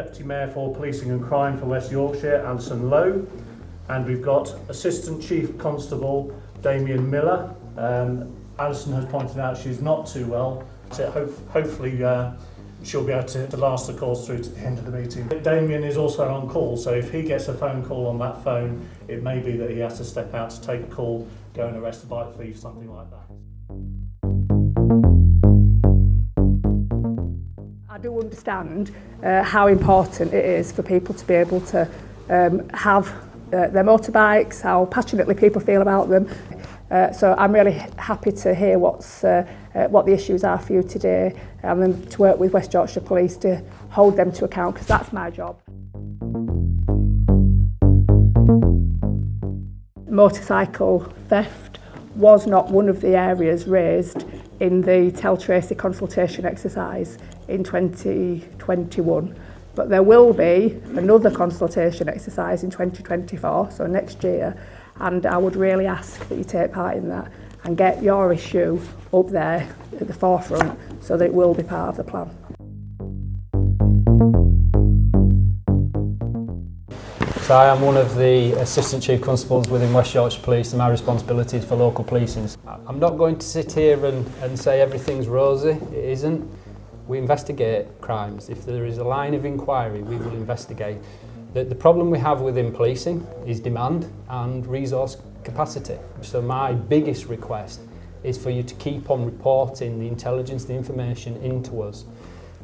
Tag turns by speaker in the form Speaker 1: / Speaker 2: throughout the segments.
Speaker 1: Deputy Mayor for Policing and Crime for West Yorkshire, Alison Lowe, and we've got Assistant Chief Constable Damien Miller. Alison has pointed out she's not too well, so hopefully she'll be able to last the course through to the end of the meeting. Damien is also on call, so if he gets a phone call on that phone, it may be that he has to step out to take a call, go and arrest a bike thief, something like that.
Speaker 2: I do understand how important it is for people to be able to have their motorbikes, how passionately people feel about them. So I'm really happy to hear what the issues are for you today, and then to work with West Yorkshire Police to hold them to account, because that's my job. Motorcycle theft was not one of the areas raised in the Tell Tracy consultation exercise in 2021, but there will be another consultation exercise in 2024, so next year, and I would really ask that you take part in that and get your issue up there at the forefront so that it will be part of the plan.
Speaker 3: So I am one of the Assistant Chief Constables within West Yorkshire Police, and my responsibility is for local policing. I'm not going to sit here and say everything's rosy. It isn't. We investigate crimes. If there is a line of inquiry, we will investigate. The problem we have within policing is demand and resource capacity. So my biggest request is for you to keep on reporting the intelligence, the information into us.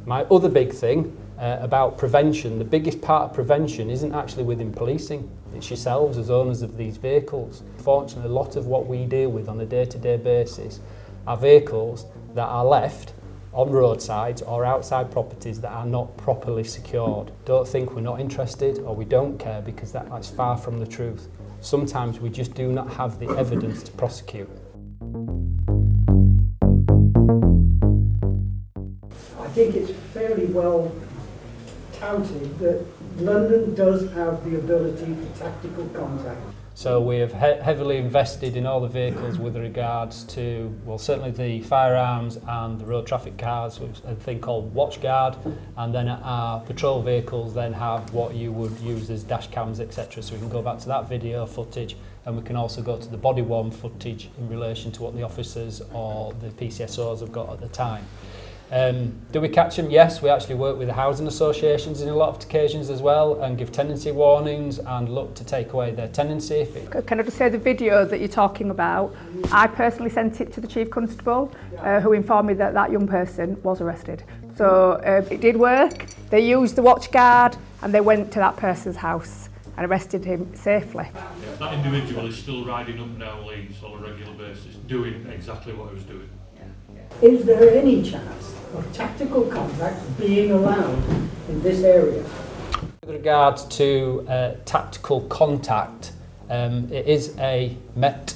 Speaker 3: My other big thing about prevention, the biggest part of prevention isn't actually within policing. It's yourselves as owners of these vehicles. Fortunately, a lot of what we deal with on a day-to-day basis are vehicles that are left on roadsides or outside properties that are not properly secured. Don't think we're not interested or we don't care, because that's far from the truth. Sometimes we just do not have the evidence to prosecute.
Speaker 4: I think it's fairly well touted that London does have the ability for tactical contact.
Speaker 3: So we have heavily invested in all the vehicles with regards to, well, certainly the firearms and the road traffic cars, with a thing called watchguard, and then our patrol vehicles then have what you would use as dash cams, etc. So we can go back to that video footage, and we can also go to the body-worn footage in relation to what the officers or the PCSOs have got at the time. Do we catch them? Yes, we actually work with the housing associations in a lot of occasions as well, and give tenancy warnings and look to take away their tenancy.
Speaker 2: Can I just say the video that you're talking about, I personally sent it to the Chief Constable, who informed me that that young person was arrested. So it did work. They used the watchguard and they went to that person's house and arrested him safely.
Speaker 5: Yeah, that individual is still riding up and down Leeds on a regular basis, doing exactly what he was doing.
Speaker 4: Is there any chance of tactical contact being allowed in this area?
Speaker 3: With regards to tactical contact, it is a Met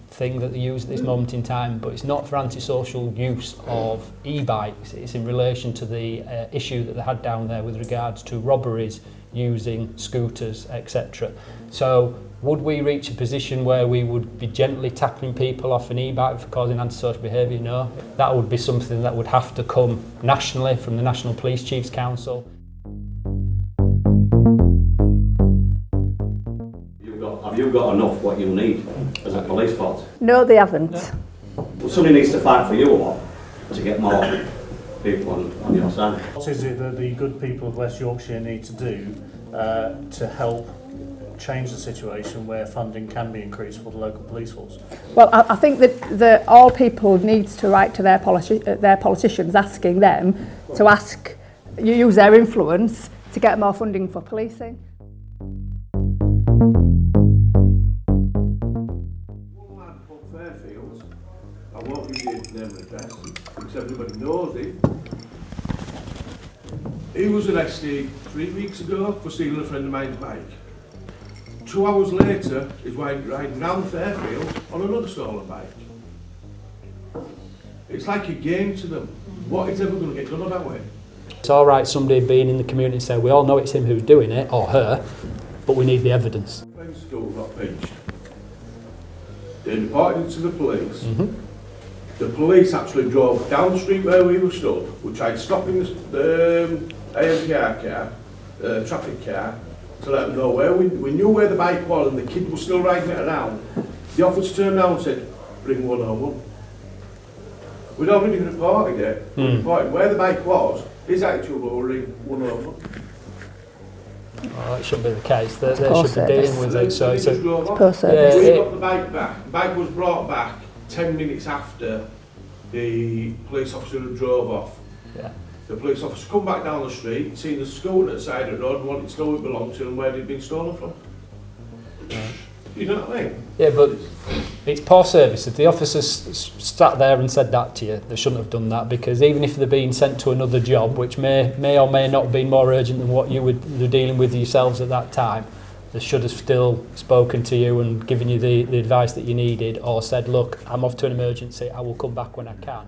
Speaker 3: thing that they use at this moment in time, but it's not for antisocial use of e-bikes. It's in relation to the issue that they had down there with regards to robberies using scooters, etc. So would we reach a position where we would be gently tackling people off an e-bike for causing antisocial behaviour? No. That would be something that would have to come nationally from the National Police Chiefs Council.
Speaker 6: Have you got enough what you need as a police force?
Speaker 2: No, they haven't.
Speaker 6: Well, somebody needs to fight for you a lot to get more people on your side.
Speaker 1: What is it that the good people of West Yorkshire need to do to help change the situation where funding can be increased for the local police force?
Speaker 2: Well, I think that all people need to write to their politicians asking them to use their influence to get more funding for policing.
Speaker 7: One man from Fairfield, I won't give you his name and address because everybody knows him. He was arrested 3 weeks ago for stealing a friend of mine's bike. 2 hours later, he's riding round Fairfield on another stolen bike. It's like a game to them. What is ever going to get done that way?
Speaker 3: It's all right somebody being in the community and saying, we all know it's him who's doing it, or her, but we need the evidence.
Speaker 7: Friend's school got pinched. They reported it to the police. The police actually drove down the street where we were stood. We tried stopping the AMPR car, traffic car, to let them know where we knew where the bike was and the kid was still riding it around. The officer turned around and said, bring 101. We'd already reported it, reported where the bike was, his actual will ring 101.
Speaker 3: Well, that shouldn't be the case. They should be dealing with it. So it's
Speaker 7: We
Speaker 2: poor
Speaker 7: got
Speaker 2: service.
Speaker 7: the bike back. The bike was brought back 10 minutes after the police officer had drove off.
Speaker 3: Yeah.
Speaker 7: The police officer come back down the street, seen the scooter at the side of the road and wanted to know who it belonged to and where it had been stolen from. You know what I mean?
Speaker 3: Yeah, but it's poor service. If the officers sat there and said that to you, they shouldn't have done that, because even if they're being sent to another job, which may or may not have been more urgent than what you were dealing with yourselves at that time, they should have still spoken to you and given you the advice that you needed, or said, look, I'm off to an emergency, I will come back when I can.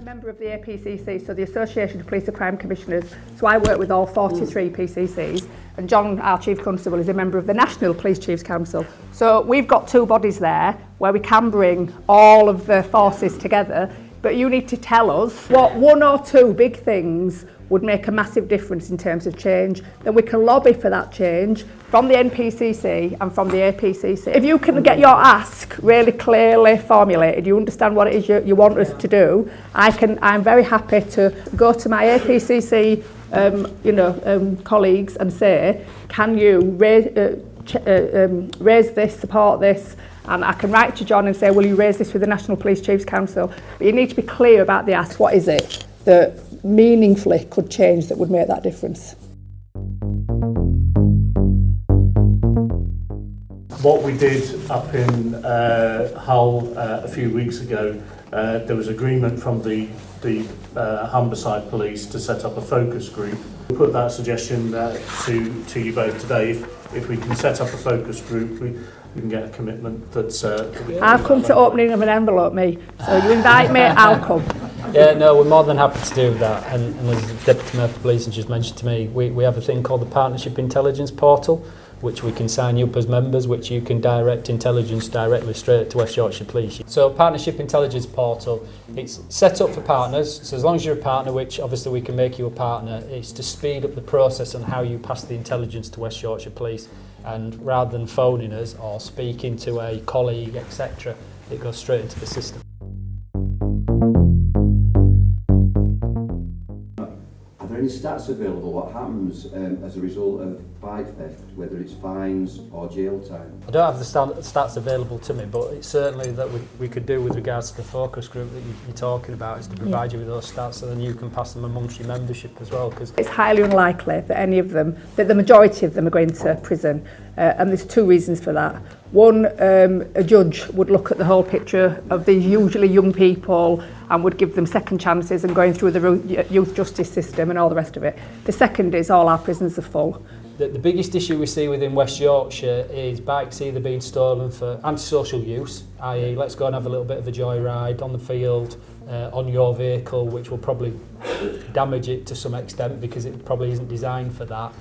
Speaker 2: Member of the APCC, so the Association of Police and Crime Commissioners, so I work with all 43 PCCs, and John, our Chief Constable, is a member of the National Police Chiefs Council. So we've got two bodies there where we can bring all of the forces together, but you need to tell us what one or two big things would make a massive difference in terms of change. Then we can lobby for that change from the NPCC and from the APCC. If you can get your ask really clearly formulated, you understand what it is you want us to do, I'm very happy to go to my APCC colleagues and say, can you raise this, support this? And I can write to John and say, will you raise this with the National Police Chiefs Council? But you need to be clear about the ask. What is it that meaningfully could change that would make that difference?
Speaker 1: What we did up in Hull a few weeks ago, there was agreement from the Humberside Police to set up a focus group. We put that suggestion to you both today. If we can set up a focus group, we can get a commitment that's...
Speaker 2: I'll come to opening of an envelope, me. So you invite me, I'll come.
Speaker 3: Yeah, no, we're more than happy to do that. And as the Deputy Mayor for Policing just mentioned to me, we have a thing called the Partnership Intelligence Portal, which we can sign you up as members, which you can direct intelligence directly straight to West Yorkshire Police. So Partnership Intelligence Portal, it's set up for partners, so as long as you're a partner, which obviously we can make you a partner, it's to speed up the process on how you pass the intelligence to West Yorkshire Police, and rather than phoning us or speaking to a colleague, etc., it goes straight into the system.
Speaker 8: Are there any stats available? What happens as a result of bike theft, whether it's fines or jail time?
Speaker 3: I don't have the stats available to me, but it's certainly that we could do with regards to the focus group that you're talking about, is to provide you with those stats so then you can pass them amongst your membership as well. Cause
Speaker 2: it's highly unlikely that any of them, that the majority of them are going to prison, and there's two reasons for that. One, a judge would look at the whole picture of these usually young people and would give them second chances and going through the youth justice system and all the rest of it. The second is all our prisons are full.
Speaker 3: The biggest issue we see within West Yorkshire is bikes either being stolen for antisocial use, i.e. let's go and have a little bit of a joyride on the field, on your vehicle, which will probably damage it to some extent because it probably isn't designed for that.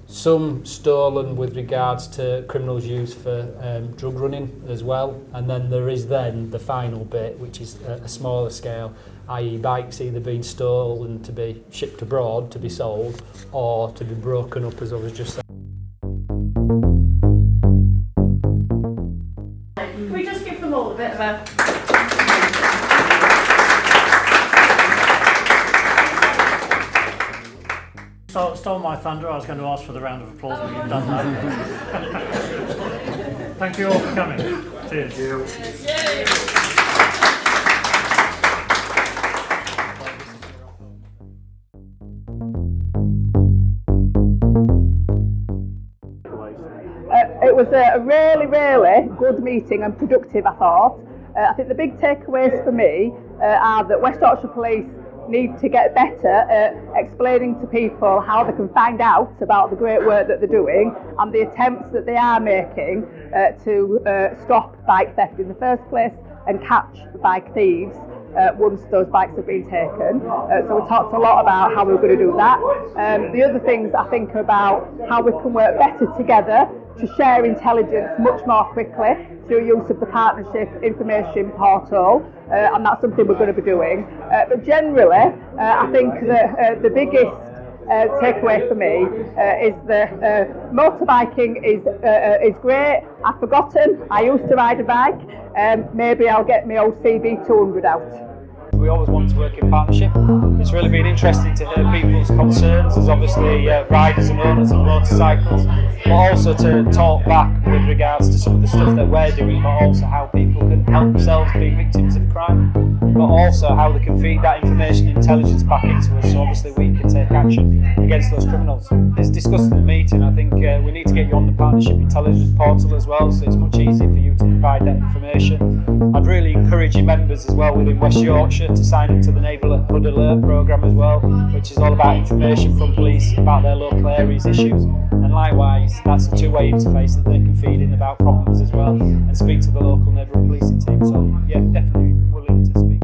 Speaker 3: Some stolen with regards to criminals' use for drug running as well, and then there is then the final bit, which is a smaller scale, i.e. bikes either being stolen to be shipped abroad to be sold or to be broken up, as I was just saying.
Speaker 2: Can we just give them all a bit of a...
Speaker 1: Stole my thunder. I was going to ask for the round of applause, but you've done that. Thank you all for coming. Cheers.
Speaker 2: It was a really, really good meeting and productive, I thought. I think the big takeaways for me are that West Yorkshire Police need to get better at explaining to people how they can find out about the great work that they're doing and the attempts that they are making to stop bike theft in the first place and catch bike thieves. once those bikes have been taken. So we talked a lot about how we were going to do that. The other things I think about how we can work better together to share intelligence much more quickly through use of the partnership information portal, and that's something we're going to be doing. But generally, I think that the biggest takeaway for me is that motorbiking is great. I've forgotten, I used to ride a bike, maybe I'll get my old CB200 out.
Speaker 9: We always want to work in partnership. It's really been interesting to hear people's concerns as obviously riders and owners of motorcycles, but also to talk back with regards to some of the stuff that we're doing, but also how people can help themselves be victims of crime, but also how they can feed that information and intelligence back into us, so obviously we can take action against those criminals. As discussed in the meeting, I think we need to get you on the partnership intelligence portal as well, so it's much easier for you to provide that information. I'd really encourage your members as well within West Yorkshire to sign up to the Neighbourhood Alert programme as well, which is all about information from police about their local areas issues, and likewise that's a two-way interface that they can feed in about problems as well and speak to the local neighbourhood policing team. So yeah, definitely willing to speak.